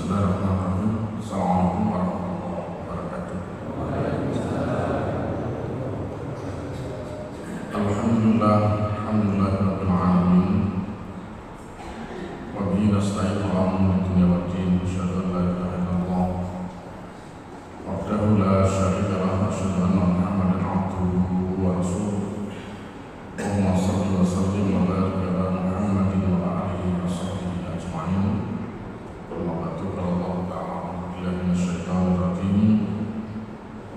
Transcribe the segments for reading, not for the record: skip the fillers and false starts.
Bismillahirrahmanirrahim. Assalamualaikum warahmatullahi wabarakatuh. Alhamdulillah, alhamdulillahirabbil alamin. Wa bihi nasta'inu ala umuri dunya waddin. Asyhadu an la ilaha illallah wahdahu la syarika lahu wa asyhadu anna Muhammadan abduhu wa rasuluh. Allahumma shalli wa sallim wa barik ala Muhammadin wa ala alihi wa sahbihi ajma'in.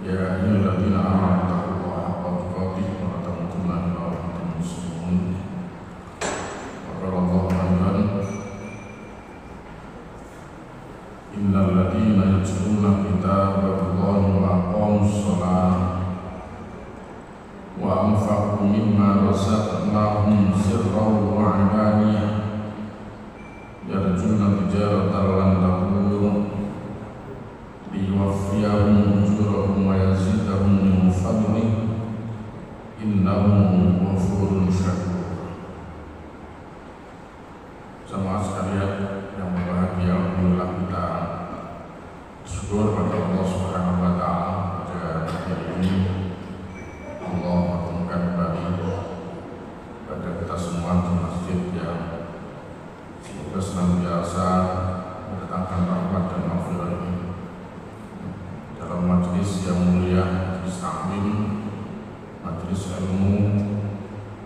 Ya ayyuhalladzina amanu taqullaha haqqa tuqatih wa la tamutunna illa wa antum muslimun. Wa qala Allahu aidan, innal ladzina yatluna kitaballahi wa aqamus sholata wa anfaqu mimma razaqnahum sirran wa 'alaniyah yarjuna tijaratan lan tabur liwaffiyahum ujurahum wa yazidahum min fadlih innahu ghafurun syakur. Jamaah sekalian yang berbahagia, alhamdulillah kita syukur pada Allah Subhanahu wa taala pada hari ini Allah mempertemukan kembali pada kita semua di masjid yang semoga senantiasa mendatangkan rahmat dan maghfirah ini dalam majelis yang mulia, majelis taklim, majelis ilmu,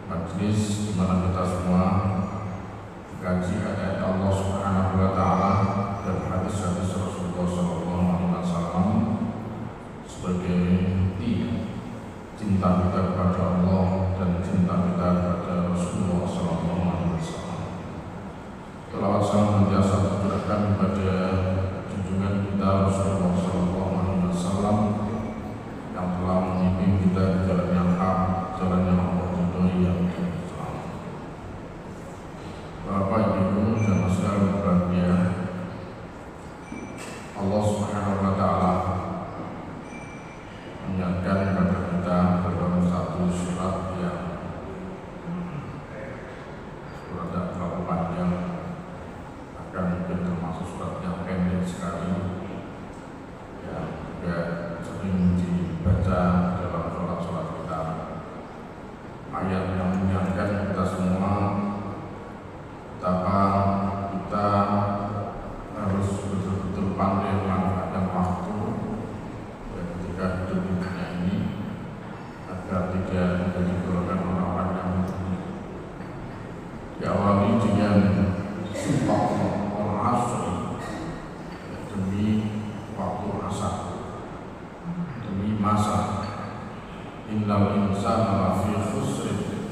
majelis di mana kita semua mengkaji ayat Allah Subhanahu wa taala dan hadis-hadis Rasulullah sallallahu alaihi wasallam sebagai bukti cinta kita kepada Allah dan cinta kita kepada Rasulullah sallallahu alaihi wasallam. Selawat salam biasa tercurahkan kepada junjungan kita Rasulullah sallallahu alaihi wasallam yang telah membimbing kita di jalan yang hak, jalan yang Allah ridhoi, yang Islam. Bapak Ibu dan saudara berbahagia, Allah Subhanahu wa taala mengingatkan kepada kita dalam satu surat yang tidak terlalu panjang, akan mungkin termasuk surat yang pendek sekali yang juga sering dibaca dalam sholat-sholat kita. Ayat yang mengingatkan kita semua betapa kita harus betul-betul pandai memanfaatkan waktu ketika hidup di dunia ini agar tidak menjadi golongan orang-orang yang diawali dengan sumpah al-asri, demi waktu asar, demi masa. Innal insana lafi khusrin,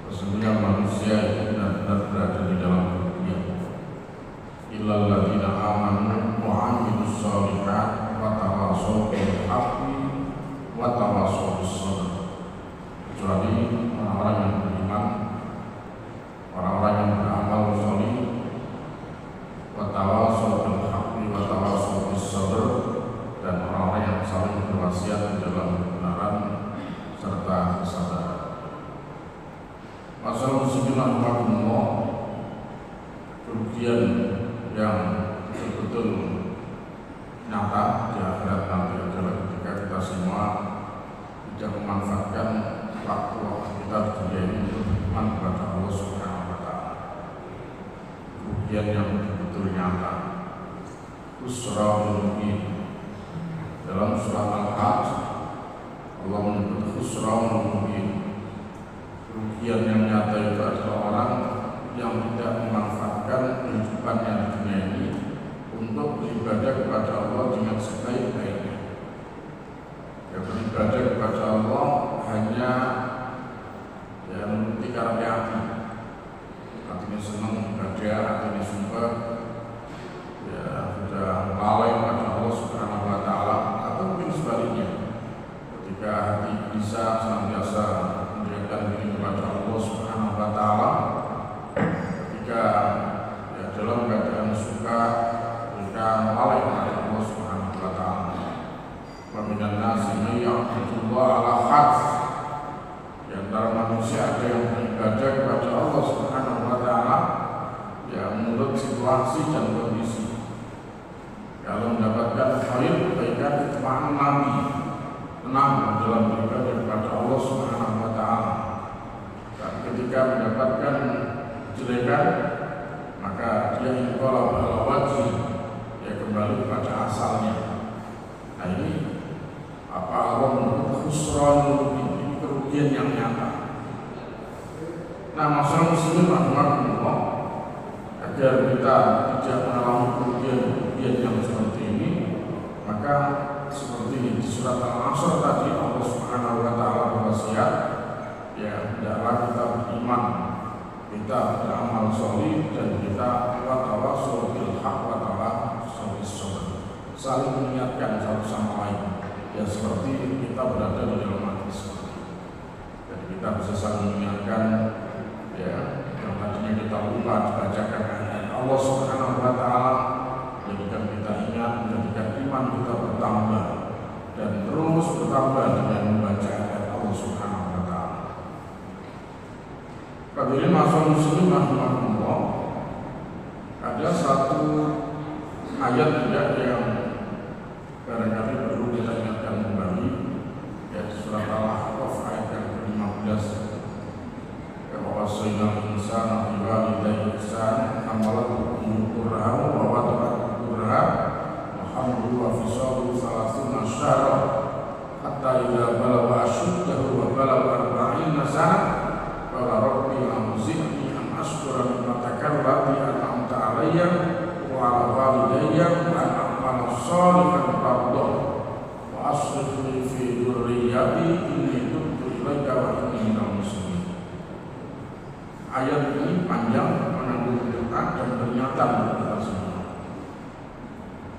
sesungguhnya manusia itu benar-benar berada di dalam kerugian. Illal ladzina amanu wa 'amilus shalihat wa tawassaw bil haqqi wa tawassaw bis sabr. Kecuali orang-orang yang beriman, orang-orang yang beramal shalih, wa tawassaw bil haqqi wa tawassaw bis sabr, dan orang-orang yang saling berwasiat di dalam kebenaran serta kesabaran. Masalah muslimin rahmatullah, kerugian yang betul-betul nyata di akhirat nanti adalah ketika kita semua tidak memanfaatkan waktu-waktu kita di dunia ini untuk beriman kepada Allah Subhanahu wa taala. Kerugian yang betul-betul nyata. Khusranul mubin. Dalam surat Al-Hajj Allah menyebut khusranul mubin. Kerugian yang nyata itu adalah orang yang tidak memanfaatkan kehidupannya di dunia ini untuk beribadah kepada Allah dengan sebaik-baiknya. Ya, beribadah kepada Allah hanya yang menuruti karena hati. Hatinya senang beribadah, hatinya sumpah, ya sudah lalai pada Allah Subhanahu wa taala, atau mungkin sebaliknya. Ketika hati bisa senantiasa mendekatkan diri kepada Allah Subhanahu wa taala, ketika ya dalam keadaan suka, ketika lalai kepada Allah Subhanahu wa taala. Wa minan nasi may ya'budullah ala harf. Di antara manusia ada yang beribadah kepada Allah Subhanahu wa taala ya menurut situasi dan kondisi. ketika mendapatkan kejelekan maka dia inqalaba ala wajhi, dia kembali kepada asalnya. Nah ini khusran, ini kerugian yang nyata. Nah masalah muslimin rahimahullah, agar kita tidak mengalami kerugian yang seperti ini, maka seperti di surat Al-Asr tadi Allah Subhanahu wa taala berwasiat, ya hendaklah kita beriman, kita beramal saleh, dan kita watawassaw bil haqq wa tawassaw bis sabr, saling mengingatkan satu sama lain. Ya seperti kita berada di dalam majlis seperti ini. Jadi kita bisa saling mengingatkan, ya yang tadinya kita lupa dibacakan ayat Allah Subhanahu wa taala, jadikan kita ingat, menjadikan iman kita bertambah dan terus bertambah dengan membaca ayat Allah Subhanahu wa taala. Hadirin masyaallah muslimin rahimahullah, ada satu ayat juga yang barangkali perlu kita ingatkan kembali, yaitu surat Al-Ahqaf ayat yang ke-15. Wasayyidul insana biwalidayhi ihsanan hamalathu ummuhu kurhan wa wada'athu kurhan wa hamluhu wa fisaluhu 30 syahran hatta idza balagha ashuddahu wa balagha 40 sanah qala rabbi anzirni an ashkura ni'mataka allati an'amta 'alayya wa 'ala walidayya wa an a'mala shalihan tardah wa ashrifni fi dhurriyyati inni tubtu ilaika wa inni minal muslimin. Ayat ini panjang, mengandung doa dan peringatan untuk kita semua.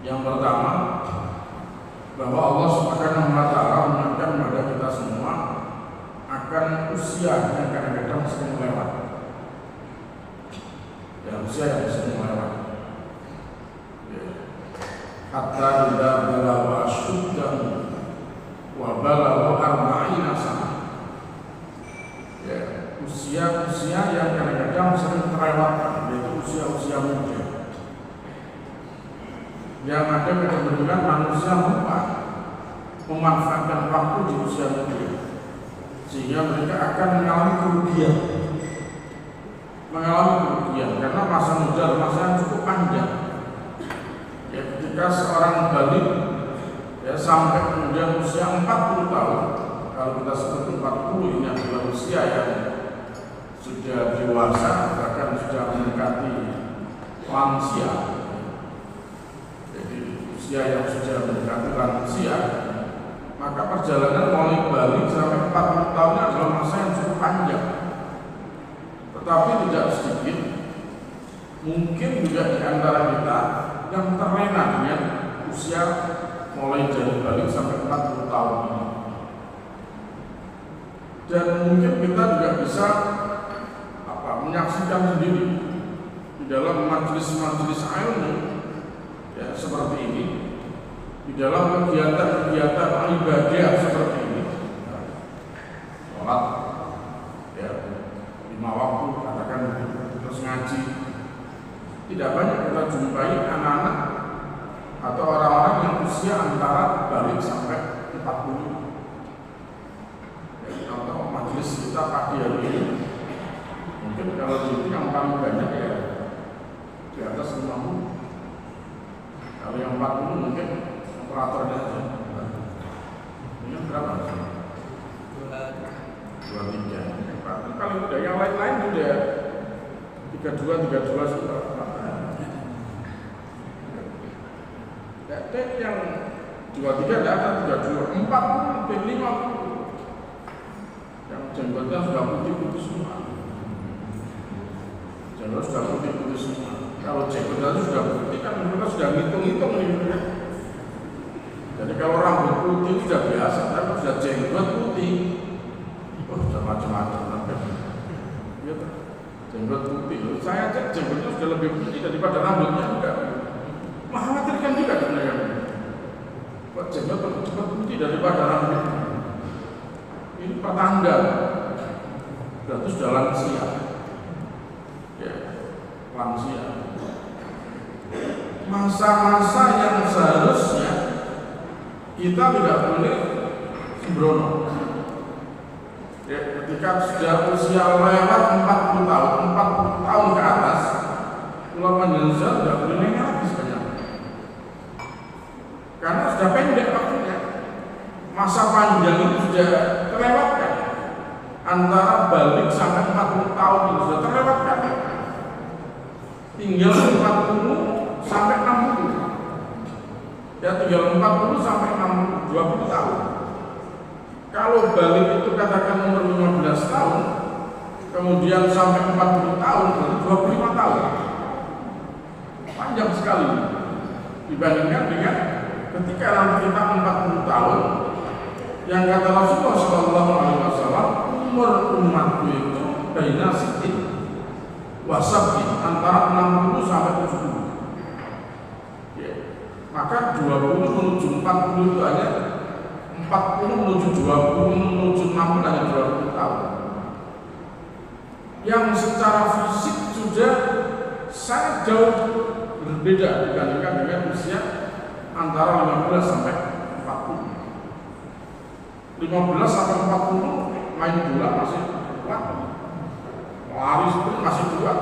Yang pertama, bahwa Allah Subhanahu wa taala mengingatkan kepada kita semua akan usia yang kadang-kadang sering melewat. Ya, usia yang sering melewat. Ya. Hatta idza balagha ashuddahu wa balagha 40 sanah. Ya, usia-usia yang kadang-kadang sering terlewatkan, yaitu usia-usia muda. Yang ada kecenderungan manusia lupa memanfaatkan waktu di usia muda, sehingga mereka akan mengalami kerugian karena masa muda masa yang cukup panjang. Ya, ketika seorang balik ya sampai kemudian usia 40 tahun, kalau kita sebut 40 ini adalah usia yang sudah dewasa, bahkan sudah mendekati lansia. Jadi usia yang sudah mendekati lansia, maka perjalanan mulai balik sampai 40 tahun adalah masa yang cukup panjang. Tetapi tidak sedikit, mungkin juga di antara kita yang terlena dengan usia mulai dari balik sampai 40 tahun ini. Dan mungkin kita juga bisa menyaksikan sendiri di dalam majelis-majelis ilmu ya seperti ini, di dalam kegiatan-kegiatan ibadah seperti ini, sholat ya 5 waktu katakan, terus ngaji, tidak banyak kita jumpai anak-anak atau orang-orang yang usia antara balik sampai 40. Ya, contoh majelis kita pagi hari ini, mungkin kalau di yang paling banyak ya di atas 50. Kalau yang 40 mungkin operatornya aja. Ini berapa? 23. Kalau udah yang lain-lain sudah 32 sudah. Yang 23 tidak ada, 32, 40, 50. Yang jenggotnya sudah putih-putih semua. Jenggot sudah putih-putih semua. Kalau jenggotnya sudah putih kan mereka sudah ngitung-ngitung nih. Jadi kalau rambut putih sudah biasa, tapi sudah jenggot putih, sudah macam-macam. Ya, jenggot putih. Saya cek jenggotnya sudah lebih putih daripada rambutnya juga. Mengkhawatirkan juga sebenarnya. Kok jenggot lebih putih daripada rambutnya? Ini pertanda. Berarti sudah lansia. Ya, lansia. Masa-masa yang seharusnya kita tidak boleh sembrono. Ya, ketika ketika sudah usia lewat 40 tahun, 40 tahun ke atas, ulama jenazah tidak boleh nanya lagi sebenarnya, karena sudah pendek waktunya, masa panjang itu sudah terlewatkan, antara balik sampai 40 tahun itu sudah terlewatkan, tinggal 40 sampai 60, ya tinggal 40 sampai 60, 20 tahun. Kalau balik itu katakan umur 15 tahun, kemudian sampai 40 tahun, berarti 25 tahun. Panjang sekali dibandingkan dengan ketika nanti kita 40 tahun, yang kata Rasulullah SAW, umur umatku itu baina sitin wasabin, antara 60 sampai 70. Ya. Maka 20 menuju 40 itu hanya 40 menuju 20 menuju 60 hanya 20 tahun, yang secara fisik sudah sangat jauh berbeda dibandingkan dengan usia antara 15 sampai 40. 15 sampai 40 main bola masih kuat, lari pun masih kuat.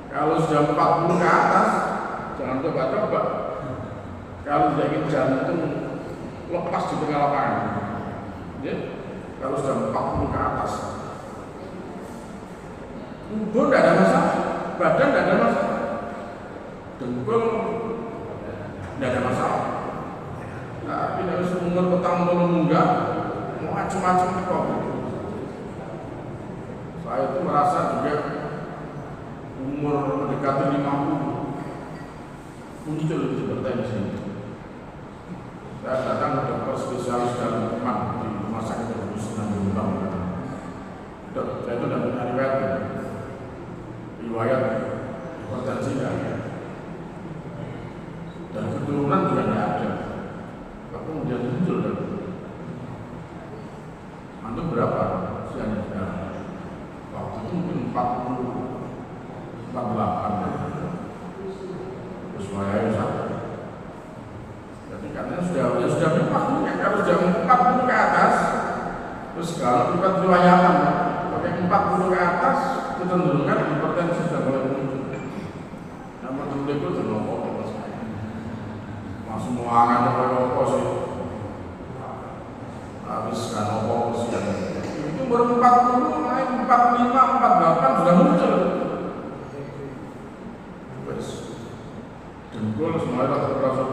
Kalau sudah 40 ke atas, jangan coba-coba. Kalau sudah ingin jantung lepas di tengah lapangan, ya. Kalau sudah 40 ke atas, tubuh tidak ada masalah, badan tidak ada masalah, dengkul tidak ada masalah. Tapi harus umur petang menunggak, mau macam-macam kok. Saya itu merasa juga umur mendekati 50 muncul hipertensi. Saya datang ke dokter spesialis dalam teman di rumah sakit Senang Jombang. Dok, saya itu tidak punya riwayat hipertensi tidak ada, dan keturunan juga tidak ada. Kemudian muncul dan antum berapa usianya sekarang? Waktu itu mungkin 40, 48. Terus saya sadar. Jadi karena sudah waktunya, kalau sudah 40 ke atas, terus kalau kita riwayatan pakai 40 ke atas, kecenderungan hipertensi sudah mulai muncul. Nama dulu itu terlalu langsung muangan apa sih? Habis kan apa sih? Itu baru 40, naik 45, 48 sudah muncul. Terus dengkul semuanya terasa,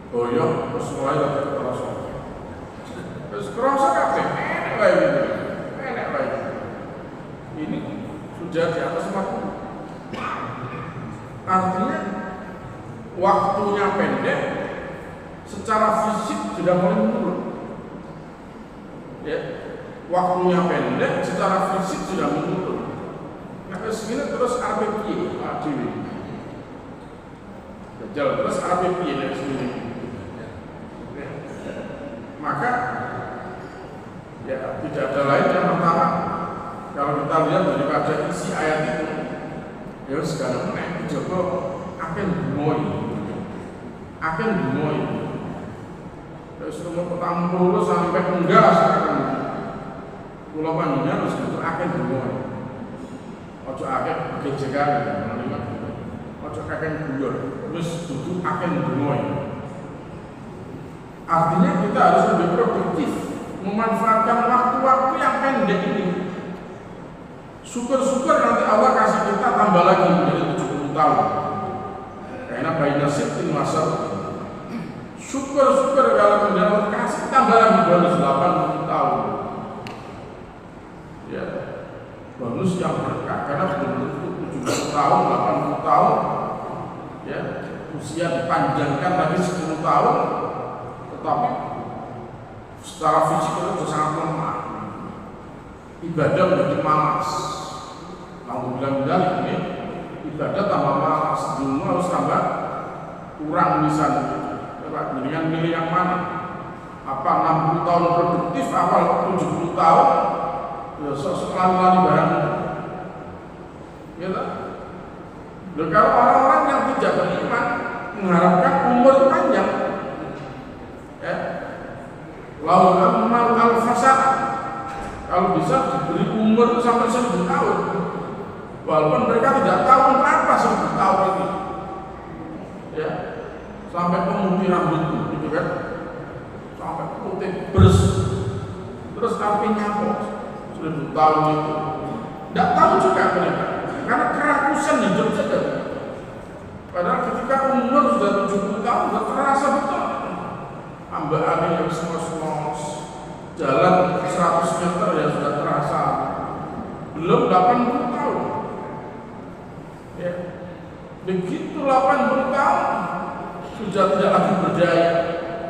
goyok terus semuanya terasa. Terus kerasa kabeh, enak lagi, enak lagi. Ini sudah di atas 40. Artinya waktunya pendek, secara fisik sudah mulai menurun. Ya, waktunya pendek, secara fisik sudah menurun. Nah, segini terus RPP, ADW. Terus RPP dari sini. Ya. Maka, ya tidak ada lain yang pertama. Kalau kita lihat daripada isi ayat itu, ya sekarang naik Joko akan gemoy. Terus umur petang puluh sampai enggak sekarang. Pulau panjangnya harus itu akan gemoy. Ojo akan gejekan, ojo akan guyon. Terus duduk akan gemoy. Artinya kita harus lebih produktif, memanfaatkan waktu-waktu yang pendek ini. Syukur-syukur nanti Allah kasih kita tambah lagi menjadi 70 tahun. Karena bayi nasib ini masal. Syukur-syukur kalau kemudian Allah kasih tambah lagi bonus 80 tahun. Ya, bonus yang berkah karena belum tentu 70 tahun, 80 tahun. Ya, usia dipanjangkan lagi 10 tahun, tetapi secara fisik itu sangat lemah. Ibadah menjadi malas. Kalau bilang ini ibadah tambah malas, dulu harus tambah kurang misalnya. Dengan milih yang mana? Apa 60 tahun produktif, apa 70 tahun? Ya sekali-kali barang. Ya tak? Kalau orang-orang yang tidak beriman mengharapkan umur panjang, ya, lalu amal al-fasad, umur itu sampai 1000 tahun. Walaupun mereka tidak tahu kenapa 1000 tahun ini. Ya, sampai pemutih rambut gitu kan, sampai putih bersih. Terus artinya apa? 1000 tahun itu tidak tahu juga mereka, karena kerakusan hidup saja. Padahal ketika umur sudah 70 tahun sudah terasa betul. Ambak angin yang semos-semos, jalan 100 meter ya sudah terasa. Belum 80 tahun. Ya. Begitu 80 tahun sudah tidak lagi berdaya,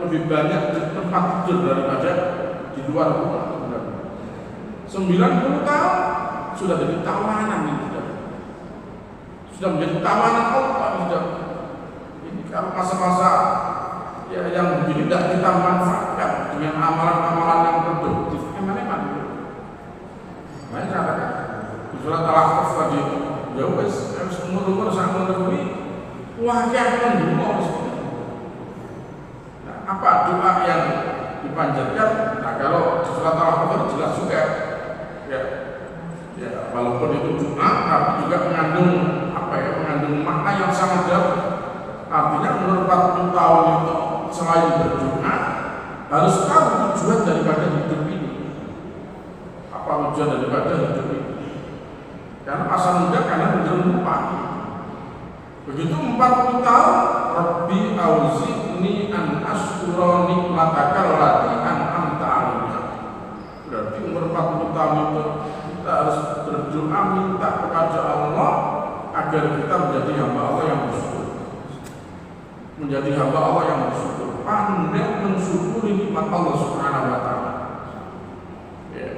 lebih banyak di tempat tidur daripada di luar rumah. 90 tahun sudah jadi tawanan ini sudah menjadi tawanan Allah sudah. Ini kalau masa-masa ya yang begini tidak kita manfaatkan dengan amalan-amalan yang produktif, eman-eman. Makanya katakan di surat Al-Ahqaf tadi, ya wes umur-umur sangat lebih wajah mendumur. Nah, apa doa yang dipanjatkan? Nah, kalau di surat Al-Ahqaf jelas juga. Ya, walaupun itu doa, tapi juga mengandung makna yang sangat dalam. Artinya menurut 40 tahun itu selain berdoa, harus tahu tujuan daripada hidup ini. Apa tujuan daripada hidup ini? Karena masa muda karena lupa. Begitu 40 tahun, Rabbi auzi'ni an ashkura nikmataka allati an'amta 'alayya. Berarti umur 40 tahun itu kita harus berdoa minta kepada Allah agar kita menjadi hamba Allah yang bersyukur. Menjadi hamba Allah yang bersyukur, pandai mensyukuri nikmat Allah Subhanahu wa taala. Ya.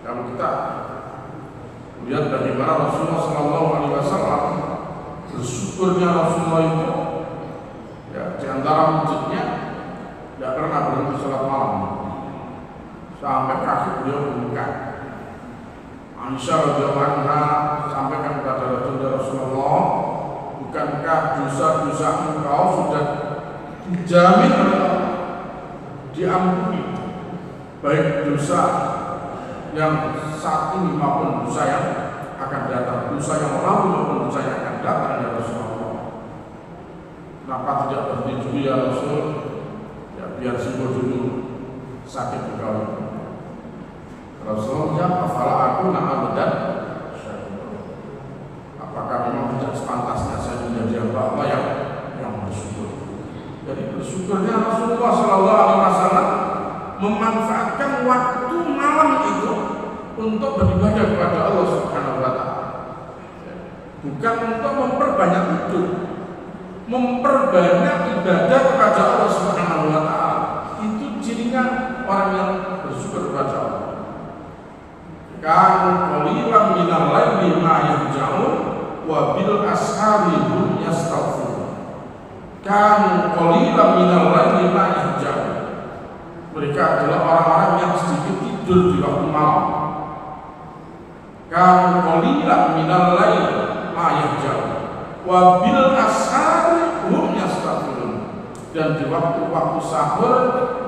Kalau kita lihat bagaimana Rasulullah sallallahu alaihi wasallam bersyukurnya Rasulullah itu, ya, di antara wujudnya tidak pernah berhenti sholat malam sampai kaki beliau bengkak. Aisyah radhiyallahu anha sampaikan kepada Rasulullah, bukankah dosa-dosa engkau sudah dijamin oleh Allah, diampuni, baik dosa yang saat ini maupun dosa yang akan datang, dosa yang lalu maupun dosa yang akan datang, ya Rasulullah. Kenapa tidak berhenti dulu ya Rasul? Ya biar sembuh dulu sakit engkau. Rasulullah, afala aku na'abadan, apakah memang tidak sepantasnya saya menjadi hamba Allah yang bersyukur? Jadi bersyukurnya Rasulullah Sallallahu Alaihi Wasallam memanfaatkan waktu malam itu untuk beribadah kepada Allah Subhanahu Wa Taala, bukan untuk memperbanyak tidur, memperbanyak ibadah kepada Allah Subhanahu Wa Taala. Itu cirinya orang yang bersyukur kepada Allah. Kanu qalilan minal laili ma yahja'un wa bil ashari hum yastaghfirun. Kanu qalilan minal laili ma yahja'un. Mereka adalah orang-orang yang sedikit tidur di waktu malam. Kanu qalilan minal laili ma yahja'un wa bil ashari hum yastaghfirun. Dan di waktu-waktu sahur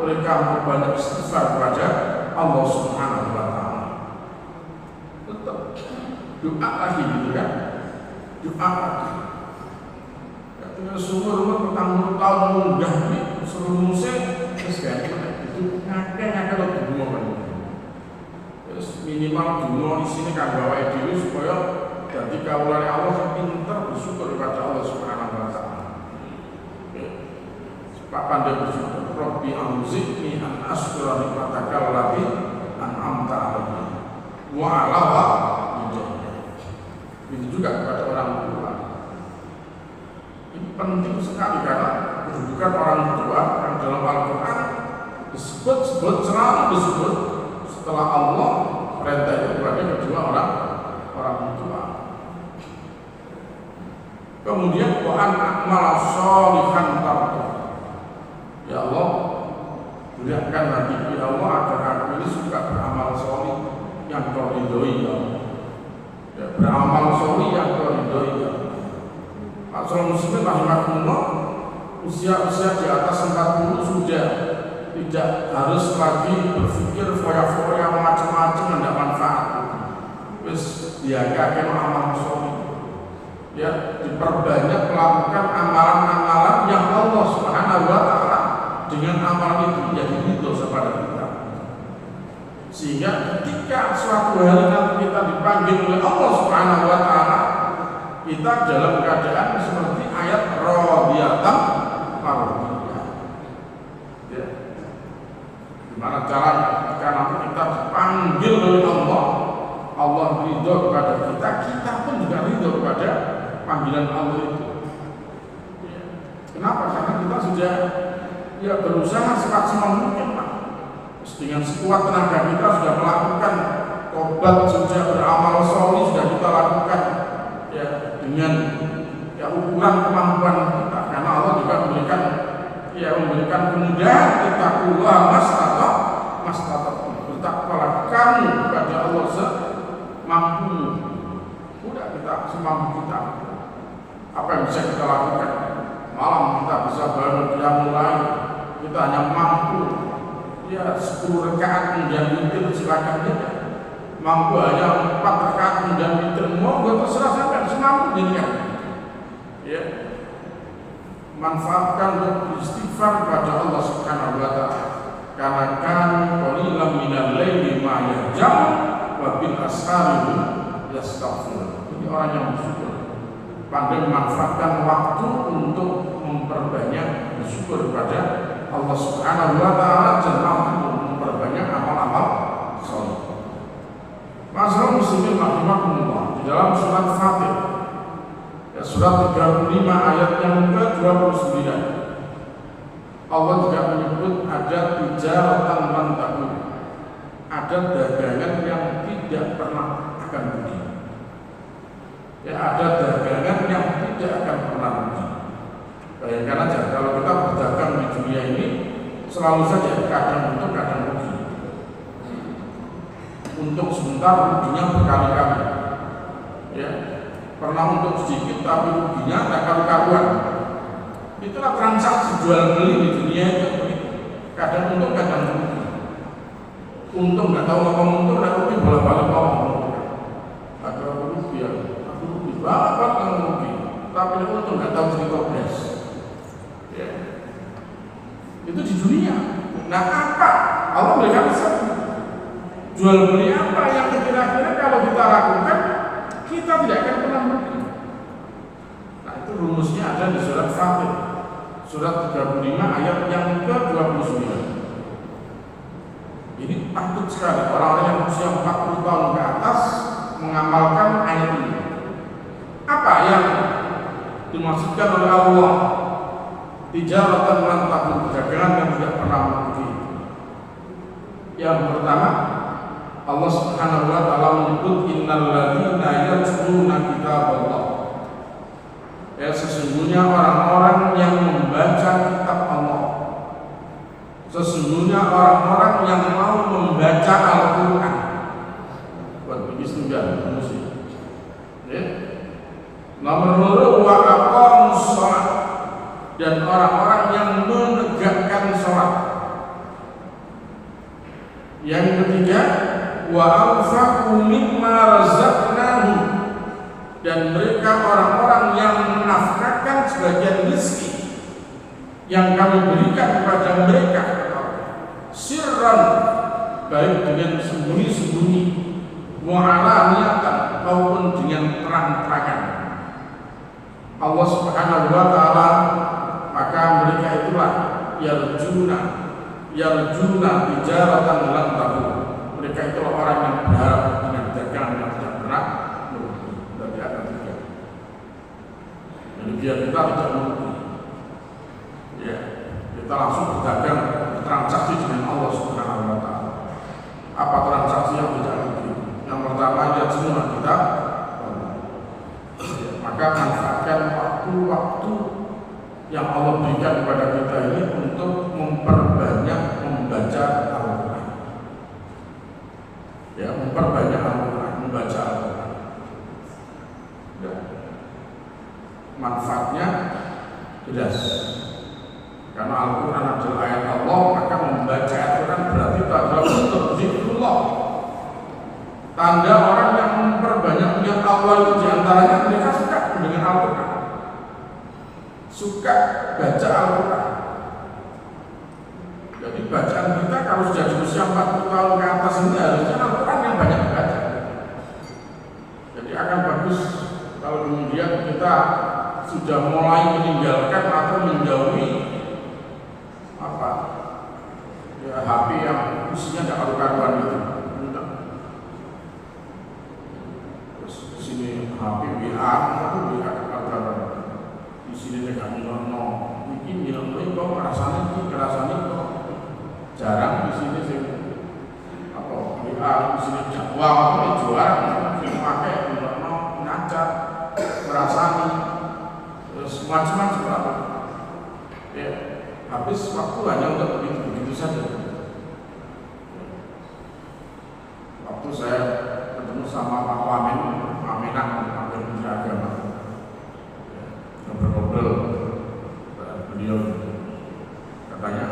mereka memperbanyak istighfar kepada Allah Subhanahu wa taala. Doa lagi gitu kan, doa lagi. Katanya sumur petang tahun munggah ini serumusnya terus kan itu ngake lo dungo kan. Terus minimal dungo di sini kan bawa diri supaya jadi kaulan Allah pinter bersyukur kepada Allah Subhanahu wa taala. Pak pandai bersyukur. Rabbi auzi'ni an ashkura nikmataka allati an'amta 'alayya wa 'ala itu juga kepada orang tua. Ini penting sekali karena kedudukan orang tua yang dalam Al-Quran disebut selalu disebut setelah Allah perintah itu kepada kedua orang tua. Kemudian wa an a'mala sholihan tarda. Ya Allah, berikan hati ya Allah agar aku ini suka beramal sholih yang kau ridhoi ya Allah. Beramal sholih yang koridori. Masalah muslimin rahimahullah, usia di atas 40 sudah tidak harus lagi berpikir foya-foya macam-macam tidak manfaat. Wis diagaken amal soleh. Ya, diperbanyak melakukan amalan-amalan yang Allah Subhanahu wa taala dengan amal itu menjadi ridho kepada kita. Sehingga ketika suatu hari nanti kita dipanggil oleh Allah Subhanahu wa taala, kita dalam keadaan seperti ayat radiyatan mardiyah. Ya. Gimana caranya ketika nanti kita dipanggil oleh Allah, Allah ridho kepada kita, kita pun juga ridho kepada panggilan Allah itu. Ya. Kenapa? Karena kita sudah berusaha semaksimal mungkin, Pak. Dengan sekuat tenaga kita sudah melakukan tobat, sudah beramal soleh, sudah kita lakukan ya dengan ukuran kemampuan kita. Karena Allah juga memberikan kemudahan kita keluar mastatat. Bertakwalah kamu kepada Allah semampu. Udah kita semampu kita. Apa yang bisa kita lakukan? Malam kita bisa bangun mulai, kita hanya mampu 10 rakaat kemudian witir, silakan saja. Mampu hanya 4 rakaat kemudian witir, monggo terserah sampai semampu jadinya. Ya. Manfaatkan untuk istighfar kepada Allah Subhanahu wa taala. Karena kan qalilan minal laili ma yahjam wa bil ashari yastaghfir. Ini orang yang bersyukur. Pandai memanfaatkan waktu untuk memperbanyak bersyukur kepada Allah Subhanahu wa taala dan mampu memperbanyak amal-amal saleh. Masyaallah muslimin rahimakumullah, di dalam surat Fatir surat 35 ayat yang ke-29 Allah juga menyebut ada tijaratan lan takun, ada dagangan yang tidak pernah akan rugi. Ada dagangan yang tidak akan pernah rugi. Bayangkan aja kalau kita berdagang di dunia ini selalu saja kadang untung kadang rugi. Untuk sebentar ruginya berkali-kali. Ya, pernah untuk sedikit tapi ruginya tak karu-karuan. Itulah transaksi jual beli di dunia itu begitu. Kadang untung kadang rugi. Untung nggak tahu ngomong untung, nggak rugi bolak-balik ngomong. Ada rugi ya, aku rugi banget kalau rugi. Tapi untung nggak tahu cerita beres. Ya. Itu di dunia. Nah apa? Allah berikan pesan. Jual beli apa yang kira-kira kalau kita lakukan kita tidak akan pernah rugi. Nah itu rumusnya ada di surat Fatir, surat 35 ayat yang ke-29. Ini patut sekali orang-orang yang usia 40 tahun ke atas mengamalkan ayat ini. Apa yang dimaksudkan oleh Allah? Tijaratan lan takun, dagangan yang tidak pernah merugi. Yang pertama, Allah Subhanahu wa taala menyebut innal ladzina yatluna kitaballah. Sesungguhnya orang-orang yang membaca kitab Allah. Sesungguhnya orang-orang yang mau membaca Al-Qur'an. Buat begis tunggal musik. Ya. Nomor 2 wa aqamus shalah. Dan orang-orang yang menegakkan sholat. Yang ketiga, wa anfaqu mimma razaqnahum, dan mereka orang-orang yang menafkahkan sebagian rezeki yang kami berikan kepada mereka, sirran, baik dengan sembunyi-sembunyi, mu'alaniyatan maupun dengan terang-terangan. Allah Subhanahu wa taala, maka mereka itulah yarjuna tijaratan lan tabur. Mereka itulah orang yang berharap dengan dagangan yang tidak pernah merugi dari akan tidak. Jadi biar kita tidak merugi, ya kita langsung berdagang, bertransaksi dengan Allah Subhanahu wa taala. Apa transaksi yang tidak rugi? Yang pertama, lihat semua kita, maka manfaatkan waktu-waktu yang Allah berikan kepada kita ini untuk memperbanyak membaca Al-Quran. Ya, memperbanyak Al-Quran, membaca Al-Quran. Ya. Manfaatnya jelas. Karena Al-Quran adalah ayat Allah, maka membaca Al-Quran berarti itu adalah bentuk zikrullah. Tanda orang yang memperbanyak niat Allah itu diantaranya mereka suka dengan Al-Quran, suka baca Al-Quran. Jadi bacaan kita kalau sudah di usia 40 tahun ke atas ini harusnya Al-Quran yang banyak dibaca. Jadi akan bagus kalau kemudian kita sudah mulai meninggalkan atau menjauhi HP yang isinya tidak karu-karuan gitu. Terus di sini HP WA, itu WA karu-karuan. Di sini tidak nol, mungkin nilai kok rasanya kok jarang di sini sih. Apa WA di sini dakwah itu juara, sing pakai nol ngacat, merasani, terus macam-macam. Ya, habis waktu hanya untuk begitu saja. Waktu saya ketemu sama Pak Wamen, Wamenak, Wakil Menteri Agama, ngobrol-ngobrol, beliau katanya,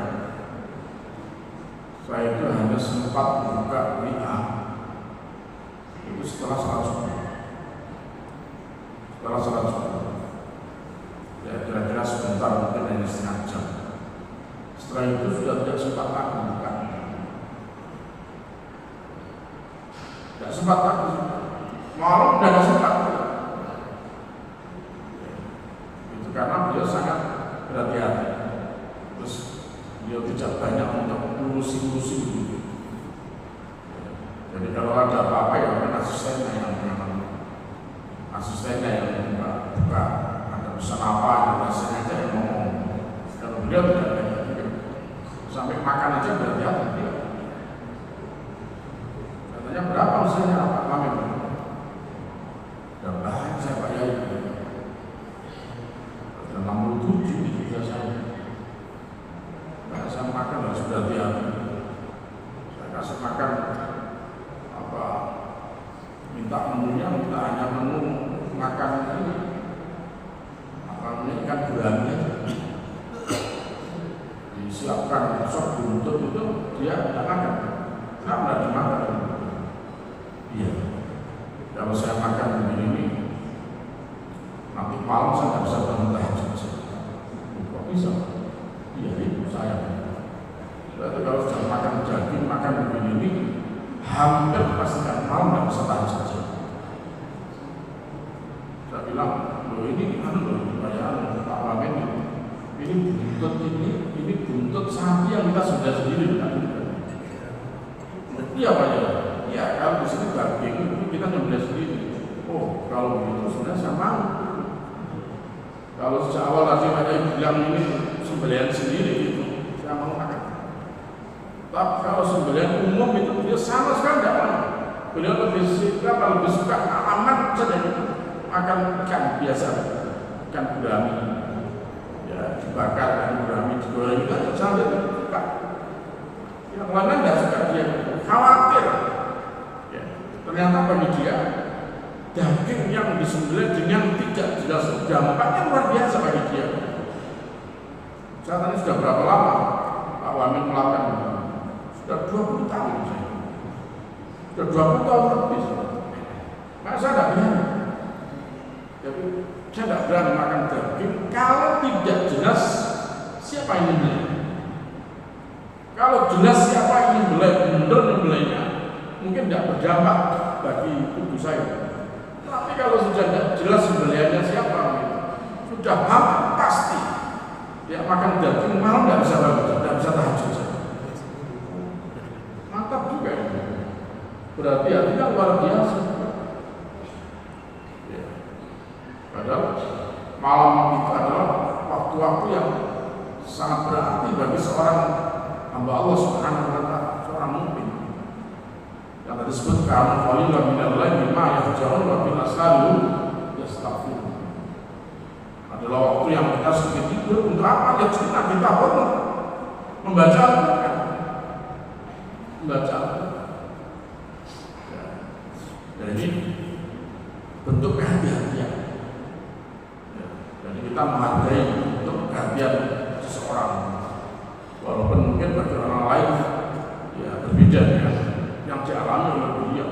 saya itu hanya sempat buka WA itu setelah salat subuh. Ya kira-kira sebentar, mungkin hanya setengah jam. Setelah itu sudah tidak sempat lagi buka. Tidak sempat lagi. Malam tidak sempat. Itu karena beliau sangat berhati-hati. Terus beliau tidak banyak untuk ngurusi gitu. Jadi kalau ada apa-apa ya kan asistennya yang buka. Ada pesan apa, rasanya aja yang ngomong. Kalau beliau tidak banyak. Sampai makan aja berhati-hati dia. Katanya berapa usianya Pak Wamen? Berapa saya Pak Yai? 67 sudah saya. Nah, saya makan harus berhati-hati. Saya kasih makan minta menunya, minta hanya menu makan ini ikan gurami. Disiapkan sop buntut itu dia tidak makan. Kenapa tidak dimakan? Iya. Kalau saya makan begini ini, nanti malam saya tidak bisa bangun tahajud. Kok bisa? Iya itu saya. Berarti kalau sudah makan daging, makan begini ini, hampir pastikan malam tidak bisa tahajud. Saya bilang, loh ini bayar Pak Wamen ini buntut sapi yang kita sudah sendiri kan? Iya Pak ya. Ya kalau di sini daging itu kita nyembelih sendiri. Oh kalau begitu sebenarnya saya mau. Kalau sejak awal tadi Pak Yai bilang ini sembelihan sendiri itu saya mau makan. Tapi kalau sembelihan umum itu dia sama sekali tidak mau. Beliau lebih suka aman saja gitu. Makan ikan biasa, ikan gurami. Ya dibakar ikan gurami, digoreng itu aja sampai suka. Yang lain tidak suka dia, khawatir. Ya, ternyata bagi dia daging yang disembelih dengan tidak jelas dampaknya luar biasa bagi dia. Saya tanya sudah berapa lama Pak Wamen melakukan ini? Sudah 20 tahun saya. Sudah 20 tahun lebih. Maka saya tidak berani. Jadi saya tidak berani makan daging kalau tidak jelas siapa yang membeli. Kalau jelas siapa yang membeli, benar membelinya, mungkin tidak berdampak bagi tubuh saya. Tapi kalau sudah tidak jelas pembeliannya siapa, sudah pasti dia makan daging malam tidak bisa bangun, tidak bisa tahajud. Mantap juga ini. Berarti artinya luar biasa. Ya. Padahal malam itu adalah waktu-waktu yang sangat berarti bagi seorang hamba Allah Subhanahu wa Ta'ala, seorang mukmin. Yang tadi disebutkan qalilan minal laili ma yahjaun wa bil asharu yastaghfirun. Adalah waktu yang kita sedikit tidur untuk apa? Ya cuma kita perlu membaca Al-Quran. Membaca Al-Quran. Ya. Jadi bentuk kehati-hatian. Ya. Jadi kita menghargai bentuk kehati-hatian seseorang. Walaupun mungkin bagi orang lain ya berbeda dengan yang dialami oleh beliau.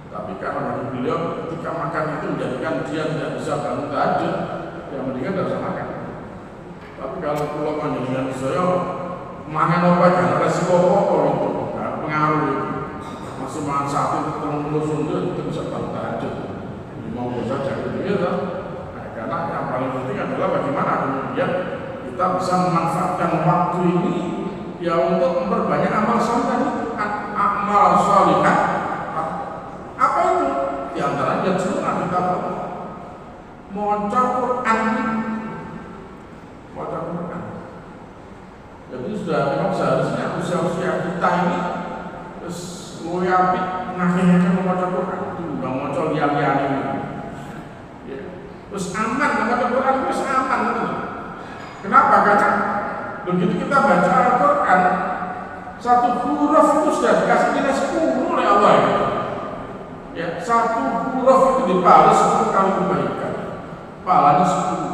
Tapi karena bagi beliau ketika makan itu menjadikan dia tidak bisa bangun tahajud, ya mendingan tidak usah makan. Tapi kalau pulau panjenengan saya mangan apa kan resiko pokok itu, nggak pengaruh itu. Masih makan satu terlalu sundul itu bisa bangun tahajud. Mau saja gitu ya. Nah, karena yang paling penting adalah bagaimana kemudian kita bisa memanfaatkan waktu ini ya untuk memperbanyak amal saleh itu, amal salihah. Apa itu? Di antaranya sunnah kita maca Quran. Maca Quran. Jadi sudah memang seharusnya usia-usia kita ini terus luwih apik ngakhirnya membaca Quran, tidak maca liyan-liyan ini. Ya. Terus aman membaca Quran itu aman gitu. Kenapa? Karena begitu kita baca Al-Quran, satu huruf itu sudah dikasih nilai 10 oleh Allah gitu. Ya, satu huruf itu dibalas 10 kali kebaikan, pahalanya 10.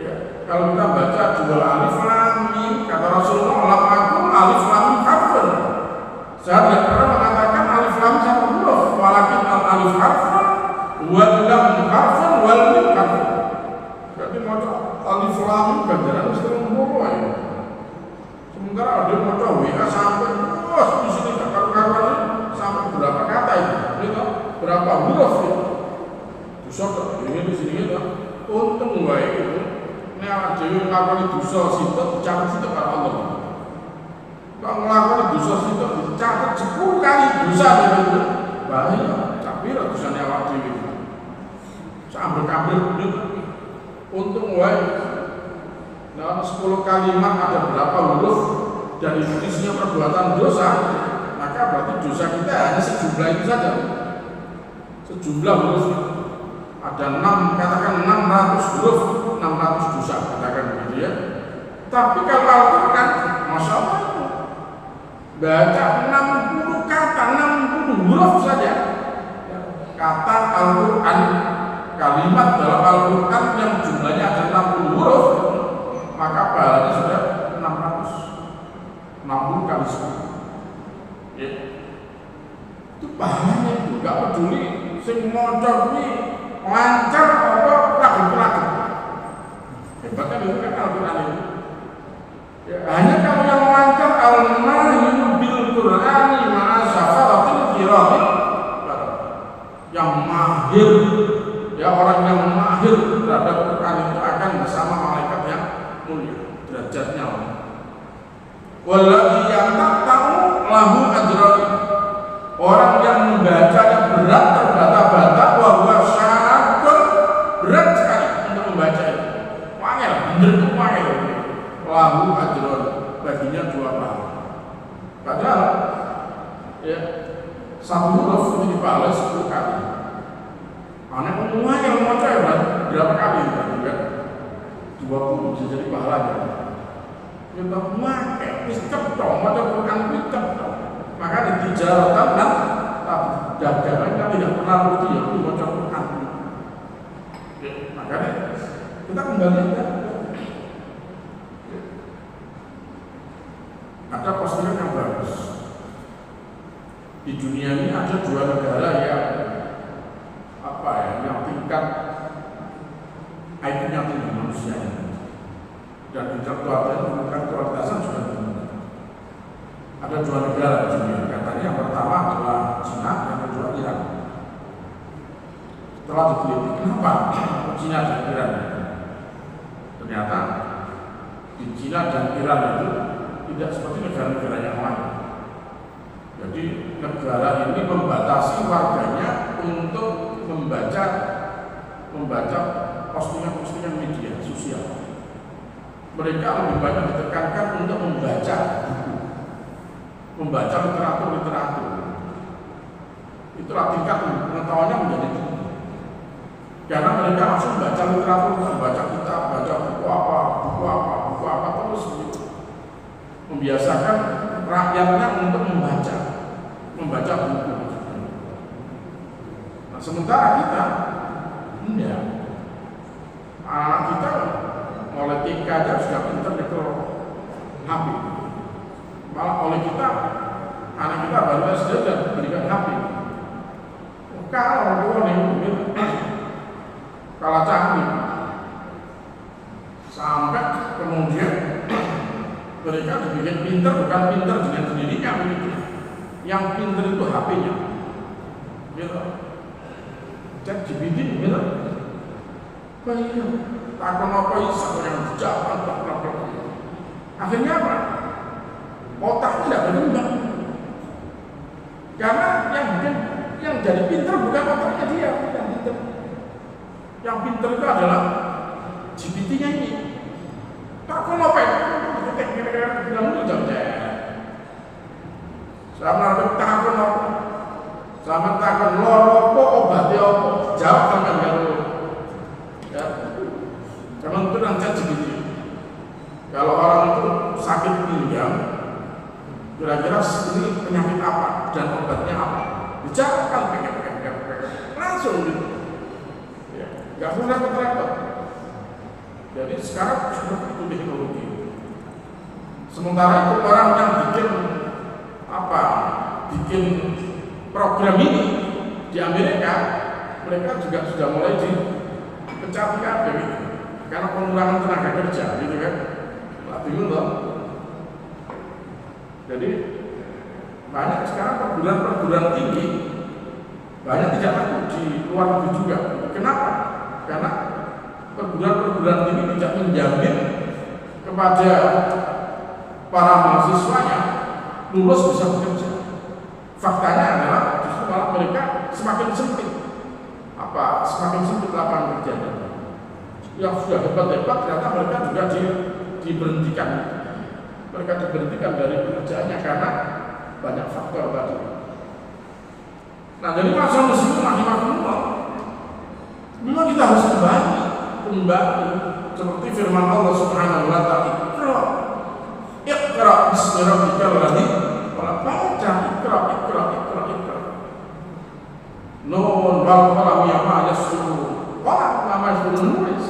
Ya, kalau kita baca dua alif lam mim, kata Rasulullah, lam aku alif lam harfun. Saya tidak pernah mengatakan alif lam satu huruf, walakin al alif harfun, wal lam harfun, wal mim harfun. Berarti mau alif lam ganjaran sering membawa ya. Sementara ada mau WA sampai di sini tak karuan sampai berapa kata itu, berapa huruf itu. Dosa ini di sini itu. Untung wae itu. Nek awak dhewe nglakoni dosa sitok dicatat sitok karo Allah. Kok nglakoni dosa sitok dicatat 10 kali dosa itu. Bahaya, capira dosane awak dhewe. Sambil-sambil untung wae. Nah, 10 kalimat ada berapa huruf dari isinya perbuatan dosa, maka berarti dosa kita hanya sejumlah itu saja. Sejumlah huruf ada 6, katakan 600 huruf, 600 dosa, katakan begitu ya. Tapi kalau Al-Quran, Masya Allah itu baca 60 kata, 60 huruf saja. Kata Al-Quran, kalimat dalam Al-Quran yang jumlahnya ada 60 huruf, maka pahalanya sudah 60 kali 10. Ya. Itu pahalanya itu, gak peduli sing maca kuwi lancar apa lagu-lagu. Hebatnya itu kan Al-Quran itu. Ya, hanya kalau yang lancar al-mahyu bil Qur'ani ma'a syafaratil kiramil, yang mahir, ya orang yang mahir terhadap Quran itu akan bersama malaikat yang mulia derajatnya. Walladzi yaqta'u lahu ajran. Orang yang membacanya berat terbata-bata, wa huwa syaqqun, berat sekali untuk membaca itu. Wangel, bener itu wangel. Lahu ajran, baginya 2 pahala. Padahal ya satu huruf itu dibalas 10 kali. Anak umumnya yang mau coba berapa kali kan? 20 bisa jadi pahalanya. Kita pakai piscep dong, macam Quran piscep dong. Maka di jaratan kan, dagangan kan tidak pernah rugi ya, itu macam Quran. Makanya kita kembali kan. Ada postingan yang bagus. Di dunia ini ada 2 negara yang yang tingkat IQ-nya tinggi manusia dan intelektualitasan juga tinggi. Ada 2 negara di dunia. Katanya yang pertama adalah Cina, yang kedua Iran. Setelah diteliti kenapa Cina dan Iran, ternyata di Cina dan Iran itu tidak seperti negara-negara yang lain. Jadi negara ini membatasi warganya untuk membaca postingan-postingan media sosial. Mereka lebih banyak ditekankan untuk membaca literatur. Itulah tingkat pengetahuannya menjadi tinggi. Karena mereka langsung baca literatur, baca kitab, baca buku apa terus begitu. Membiasakan rakyatnya untuk membaca buku. Nah, sementara kita enggak. Anak kita mulai TK aja sudah pintar itu HP. Malah oleh kita, anak kita baru SD dan diberikan HP. Kalau orang ini kalah canggih, sampai kemudian mereka dibikin pinter, bukan pinter dengan sendirinya begitu. Yang pinter itu HP-nya. Gitu. ChatGPT gitu. Banyak. Takon apa isa yang jawab akhirnya apa? Otaknya tidak berkembang. Karena yang jadi pinter bukan otaknya dia yang pinter. Yang pinter itu adalah GPT-nya ini. Takon apa ya? Kita bilang itu jawab. Sama takon apa? Sama takon loro apa obatnya apa? Jawab sampai baru. Ya. Jangan itu nanti GPT. Kalau orang itu sakit pinggang, kira-kira ini penyakit apa dan obatnya apa? Bicarakan langsung gitu. Ya, nggak usah repot-repot. Jadi sekarang sudah itu teknologi. Sementara itu orang yang bikin program ini di Amerika, mereka juga sudah mulai dipecat gitu. Karena pengurangan tenaga kerja, gitu kan? Bingung loh. Jadi banyak sekarang perguruan tinggi banyak tidak takut di luar negeri juga. Kenapa? Karena perguruan tinggi tidak menjamin kepada para mahasiswanya lulus bisa bekerja. Faktanya adalah justru malah mereka semakin sempit lapangan kerjanya. Yang sudah hebat-hebat ternyata mereka juga diberhentikan. Mereka diberhentikan dari pekerjaannya karena banyak faktor tadi. Nah, jadi masa muslim rahimahullah, memang kita harus kembali seperti firman Allah Subhanahu wa taala, Iqra bismi rabbikal ladzi khalaq. Baca Iqra. Nun wal qalam ma yasturun. Qalam ma yasturun nulis.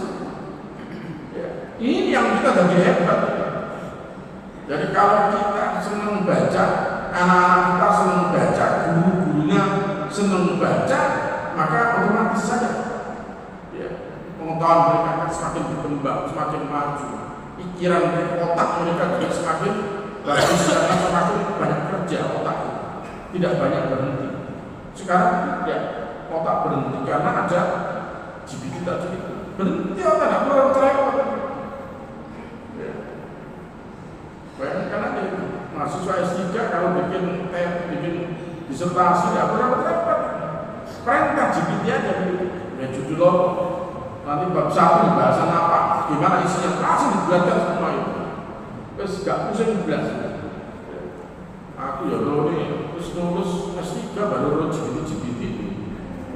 Ini yang kita jadi hebat. Jadi kalau kita senang baca, anak-anak kita senang baca, guru-gurunya senang baca, maka otomatis saja pengetahuan mereka akan semakin berkembang, semakin maju. Pikiran otak mereka juga semakin bagus karena semakin banyak kerja otak, tidak banyak berhenti. Sekarang tidak otak berhenti karena ada GPT tadi. Berhenti otak, tidak perlu terlewat. Bayangkan aja mahasiswa S3 kalau bikin disertasi tidak pernah repot. Perintah GPT aja begitu. Ya judul lo nanti bab 1 bahasan apa, gimana isinya, langsung dibuatkan semua itu. Terus gak pusing belas. Aku ya lo nih terus lulus S3 baru lulus GPT.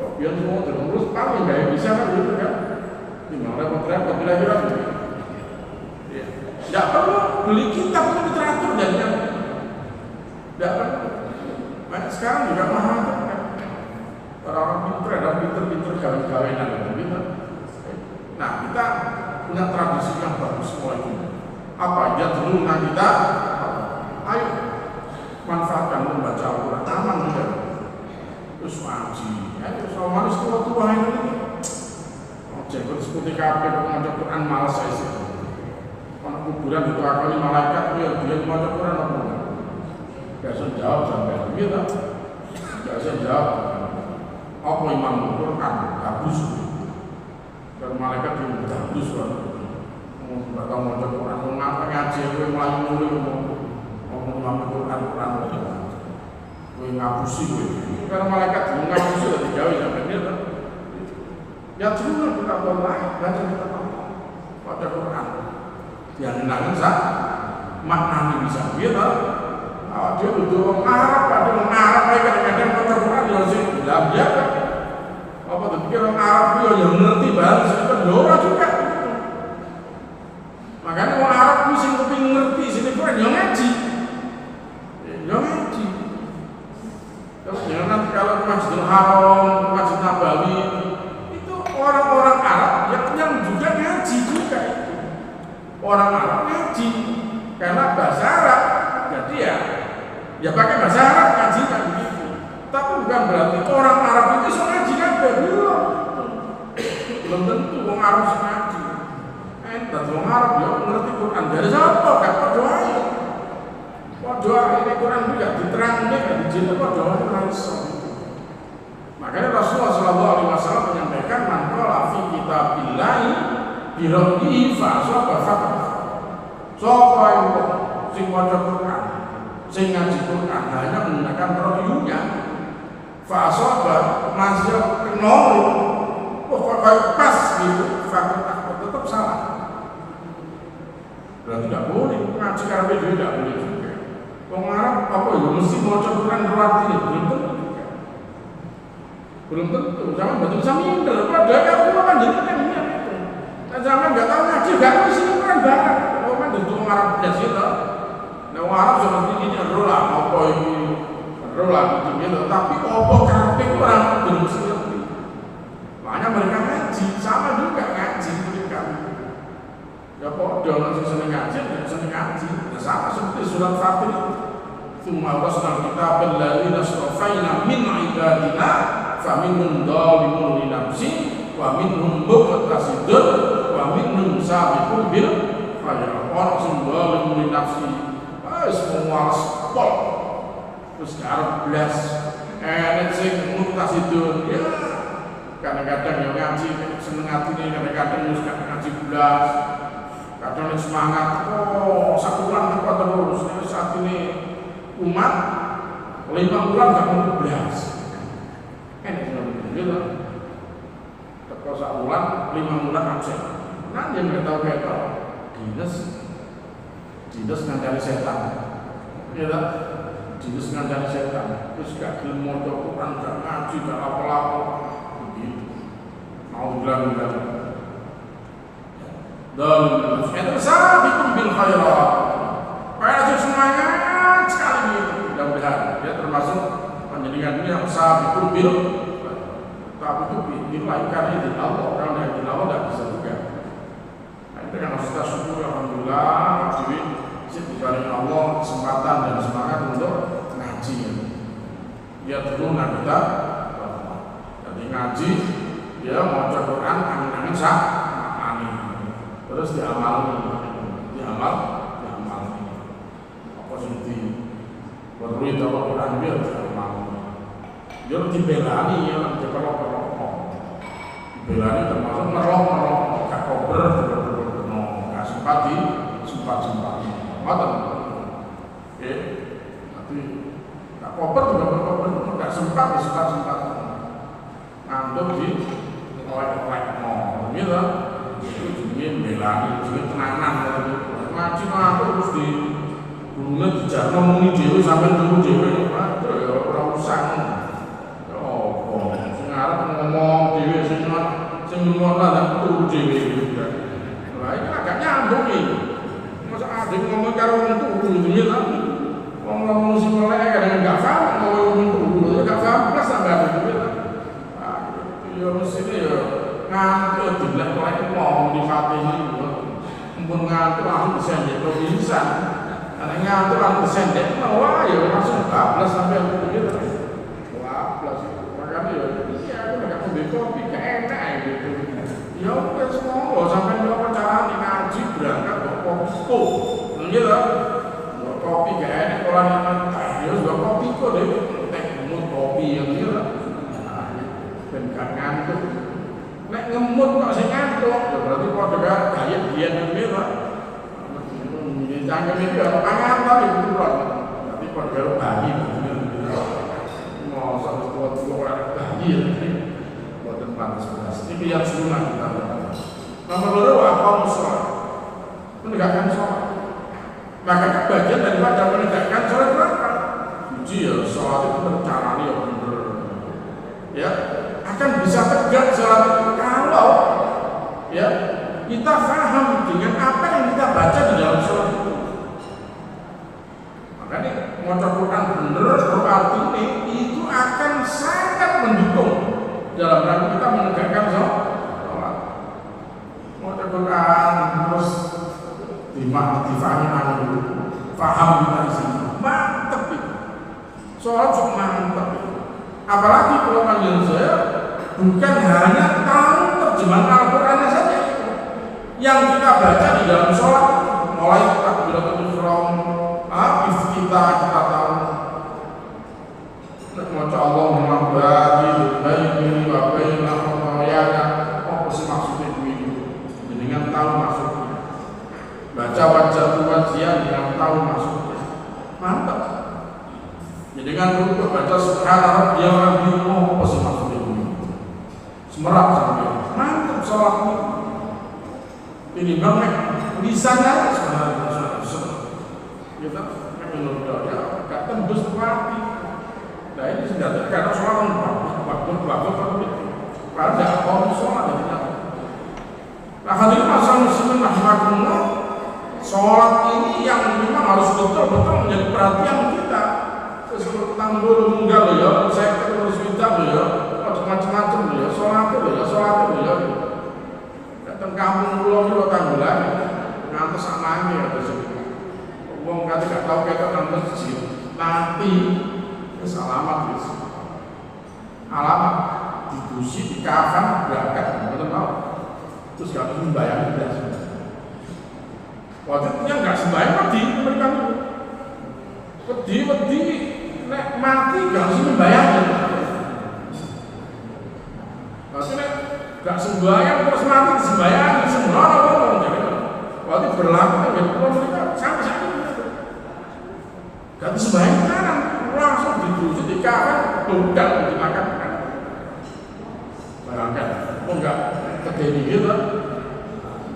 Kok biar semua terus paling gak bisa kan gitu kan? Gimana repot-repot kira-kira gitu. Tidak perlu beli kitab itu literatur dan yang tidak perlu. Sekarang juga mahal kan? Orang-orang pintar ada pintar gawe-gawean gitu. Nah, kita punya tradisi yang bagus semua itu. Apa aja dulu kita? Ayo manfaatkan membaca Al-Quran, aman juga. Terus ngaji, ayo sama manusia tua-tua ini. Jangan seperti kafe membaca Quran malas saya sih. Kalau kuburan itu akali malaikat, dia membaca Quran apa enggak? Gak usah jawab sampai gitu. Gak usah jawab. Apa imam Quran? Habis. Kalau malaikat dia habis kan. Nggak tahu membaca Quran, mau ngaji, gue mulai mau imam Quran. Gue ngapusi gue. Karena malaikat dia ngapusi dari jauh sampai gitu. Ya cuma kita boleh baca kita baca Quran. Yang kenangan sah, maknanya bisa gitu. Dia butuh orang Arab, ada orang Arab kadang-kadang baca Quran dia sih bilang dia kan. Apa tuh pikir orang Arab dia yang ngerti bahasa itu Dora juga. Makanya orang Arab mesti kepingin ngerti sini Quran yang ngaji. Jangan nanti kalau ke Masjidil Haram, ke Masjid Nabawi itu orang-orang Arab yang juga ngaji juga. Orang Arab ngaji karena bahasa Arab, jadi ya pakai bahasa Arab ngajinya begitu. Tapi bukan berarti orang Arab itu bisa ngaji kan belum tentu orang Arab bisa ngaji. Dan orang Arab ya ngerti Quran dari siapa? Gak kok doanya. Kok doa ini Quran juga diterangnya gak dijelaskan kok doanya langsung. Makanya Rasulullah SAW menyampaikan manqala fi kitabillahi birabbihi fa'asaba faqat. Sapa yang sing maca Quran, sing ngaji Quran hanya menggunakan rohnya, fa'asaba masih nol, pokoknya pas gitu, faqat tetap salah. Berarti tidak boleh ngaji karena beda tidak boleh juga. Orang Arab apa ya mesti maca Quran berarti belum tentu, zaman betul sama minder, kalau ada yang aku kan jadi kan ini itu. Dan zaman nggak tahu ngaji, nggak tahu sih Quran banget. Kalau kan duduk orang Arab biasa itu, nah orang Arab seperti ini rola, apa ini rola gitu. Tapi apa kerapik orang belum ngerti. Makanya mereka ngaji, sama juga ngaji mereka. Ya kok jangan seneng ngaji, seneng ngaji. Nah, sama seperti surat Fatir. Tsumma awrasna al-kitaba alladziina astafaina min ibadina faminhum dhalimun li nafsi wa minhum muqtasidun wa minhum sabiqun bil khairat. Orang sing dhalimun li nafsi wis muwas pol terus arep blas enek sing muqtasidun ya kadang-kadang yang ngaji seneng atine kadang-kadang wis gak ngaji blas kadang semangat sakulan apa terus saat ini umat 5 bulan gak mau blas gitu. Teko sak bulan 5 bulan absen. Nanti yang tahu dinas ngancani setan. Ya tak? Dinas ngancani setan. Terus gak gelem maca Quran, gak ngaji, gak apa-apa. Begitu. Mau bilang-bilang. Dan itu sabiqun bil khairat. Kayak semangat sekali gitu. Mudah-mudahan dia termasuk penjadikan ini yang sabiqun bil tapi itu dilahirkan izin Allah, karena izin Allah tidak bisa juga. Nah, itu yang harus kita syukur, alhamdulillah, diberi Allah kesempatan dan semangat untuk ngaji. Dia turun dan kita, jadi ngaji, dia mau Quran, angin-angin sah, angin, terus diamali. Apa sih berduit apa Quran dia diamali. Dia dibelani ya, diperlok-perlok. Dibelani termasuk merok-merok, gak kober, gak sempat mata. Oke, nanti gak kober juga berkober, gak sempat. Ngantuk di oleh-oleh gitu. Itu juga belani, juga tenanan. Ngaji ngantuk terus di gunungnya dijarno muni dewe sampai tunggu dewe. Waduh ya orang usang. Ngomong dewe sing ngono lan turu dewe gitu kan. Lah iki agak nyambung iki. Masa ada ngomong karo wong turu gitu ya. Wong sing melek kadang enggak paham ngomong wong turu, enggak paham plus tambah gitu ya. Ah, yo mesti ya ngantuk dilek-lek ngomong di Fatihah itu. Mumpun ngantuk langsung disendek kok bisa. Karena ngantuk langsung disendek, wah ya langsung bablas sampai gitu. Bablas itu. Makanya ya kopi gak enak gitu. Ya udah semua sampai berapa cara ngaji berangkat bawa kopi kok. Gitu lah. Bawa kopi gak enak kalau teh ya bawa kopi kok deh. Teh ngemut kopi yang gitu lah. Dan gak ngantuk. Nek ngemut kok sih ngantuk. Ya berarti kalau dengar gaya dia gitu lah. Jangan itu ya pangan tapi betul. Tapi kalau baru bayi mau sampai tua-tua bayi panas. Ini yang sunnah kita lakukan. Nomor 2 apa sholat? Menegakkan sholat. Maka bagian daripada menegakkan sholat itu apa? Uji ya, sholat itu bercaranya ya benar. Ya, akan bisa tegak sholat itu kalau ya kita paham dengan apa yang kita baca di dalam sholat itu. Makanya maca Quran benar berarti itu akan sangat mendukung dalam rangka kita menegakkan sholat. Mau Quran terus difahami dulu. Faham kita di sini. Mantep itu. Sholat cuma mantep itu. Apalagi kalau panggil saya bukan hanya tahu terjemahan Al-Qurannya saja yang kita baca di dalam sholat, mulai takbiratul ihram, habis kita tahu maca Allahumma barik baini wa baina khatayana, apa sih maksudnya itu? Dengan tahu maksudnya. Baca wajah dengan tahu maksudnya. Mantap. Jadi dengan rukuk baca subhana rabbiyal azim, apa sih maksudnya itu? Semerap sampai. Mantap sholat ini banget. Lisannya sebenarnya kita menurut dia gak tembus hati. Nah ini sudah karena sholat bagus padahal tidak mau sholat ya. Nah hadirin masa muslimin rahimakumullah, sholat ini yang memang harus betul-betul menjadi perhatian kita. Seperti tanggul munggal ya, saya terus minta ya, macam-macam ya, sholat ya. Datang kampung pulau di Tanggulan, ngantos anaknya ya tersebut. Uang kata gak tahu kita nang masjid, nanti alamat guys, alamat dibusi di kafan berangkat, betul tahu? Terus gak sembahyang tidak sembahyang. Waktu itu yang gak sembahyang wedi mereka wedi nek mati gak sembahyang. Waktu nek gak sembahyang terus mati sembahyang sembrono ngomong jadi. Waktu berlaku kan jadi mereka sampai saat ini gak sembahyang kanan. Langsung dibujuk di kafan, bukan dimakan kan? Bayangkan, enggak terjadi gitu.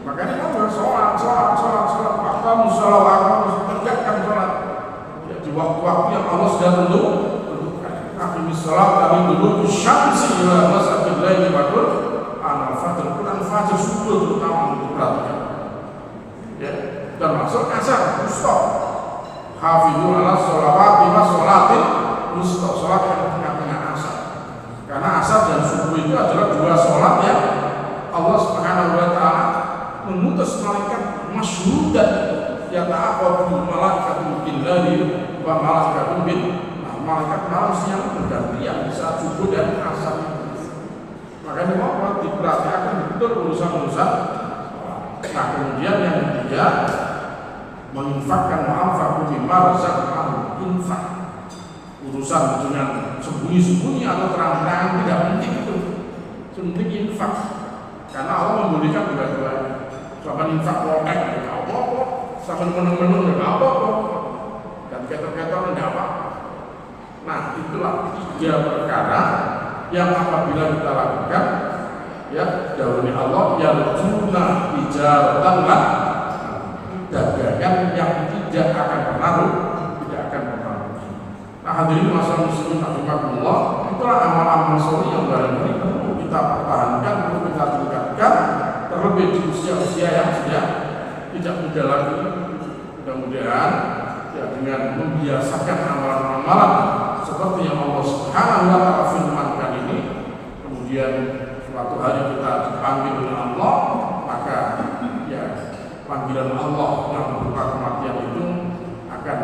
Makanya kamu sholat. Maka musola tegakkan sholat. Ya, di waktu-waktu yang Allah sudah tentukan. Aqimis sholat kami dulu syamsi ila masjidil laili waktu al-fajr, al-fajr subuh terutama untuk perhatikan. Ya, termasuk asar, stop. Hafidhu ala sholawati wa sholatil wusta, sholat yang tengah-tengah asar. Karena asar dan subuh itu adalah dua sholat yang Allah Subhanahu wa ta'ala mengutus malaikat masyhudan yata'aqabu malaikatul billahi wa malaikatul bin, malaikat malam siang bergantian di saat subuh dan asar. Makanya mau diperhatikan betul urusan-urusan. Nah kemudian yang ketiga, menginfakkan ma'afaku bima razaqnahu infak. Urusan dengan sembunyi-sembunyi atau terang-terangan tidak penting itu. Penting infak. Karena Allah memberikan dua-duanya. Sama infak rotek tidak apa-apa, sama menung-menung tidak apa-apa, dan ketor-ketor tidak apa-apa. Nah itulah tiga perkara yang apabila kita lakukan, ya dahulu Allah yarjuna ijaratan lah, dagangan yang tidak akan pernah rugi. Nah hadirin masyarakat muslimin rahimakumullah, itulah amal-amal soleh yang barangkali perlu kita pertahankan, perlu kita tingkatkan, terlebih di usia-usia yang sudah tidak muda lagi. Mudah-mudahan ya dengan membiasakan amalan-amalan seperti yang Allah Subhanahu wa ta'ala firmankan ini, kemudian suatu hari kita dipanggil oleh Allah, maka ya panggilan Allah yang berupa kematian itu akan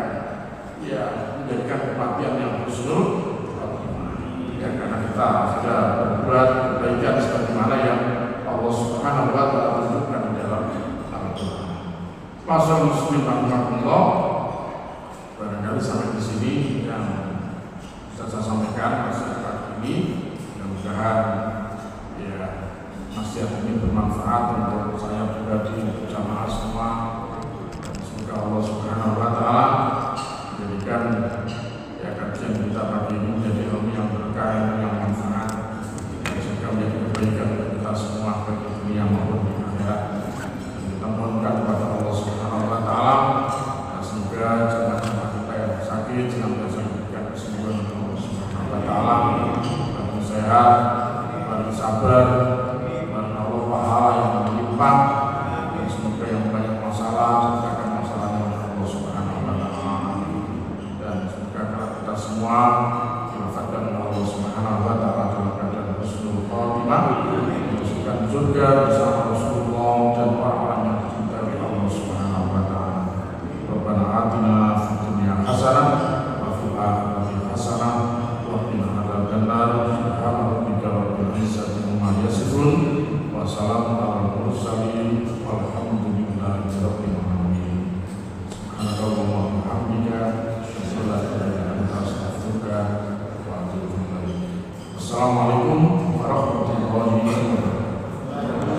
ya menjadikan kematian yang husnul ya, karena kita sudah berbuat kebaikan sebagaimana yang Allah Subhanahu wa ta'ala tunjukkan di dalam Al-Quran. Masyaallah muslimin rahimakumullah, barangkali sampai di sini yang bisa saya sampaikan masyarakat ini. Mudah-mudahan ya nasihat ini bermanfaat untuk saya pribadi, untuk jamaah semua. Semoga Allah Subhanahu wa ta'ala menjadikan ya kajian kita pagi ini menjadi ilmu yang berkah, ilmu yang manfaat, sehingga menjadi kebaikan untuk kita semua baik di dunia maupun di akhirat. Kita mohonkan kepada Allah Subhanahu wa ta'ala semoga jemaah-jemaah kita yang sakit senantiasa diberikan kesembuhan oleh Allah Subhanahu wa ta'ala, bagi sehat, bagi sabar, bagi Allah pahala yang melimpah, dan semoga yang banyak masalah diberikan masalahnya oleh Allah Subhanahu wa ta'ala, dan semoga kita semua dimanfaatkan oleh Allah Subhanahu wa ta'ala dalam keadaan husnul khatimah, dimasukkan surga bersama Rasulullah dan orang-orang yang dicintai oleh Allah Subhanahu wa ta'ala. Rabbana atina Wassalamualaikum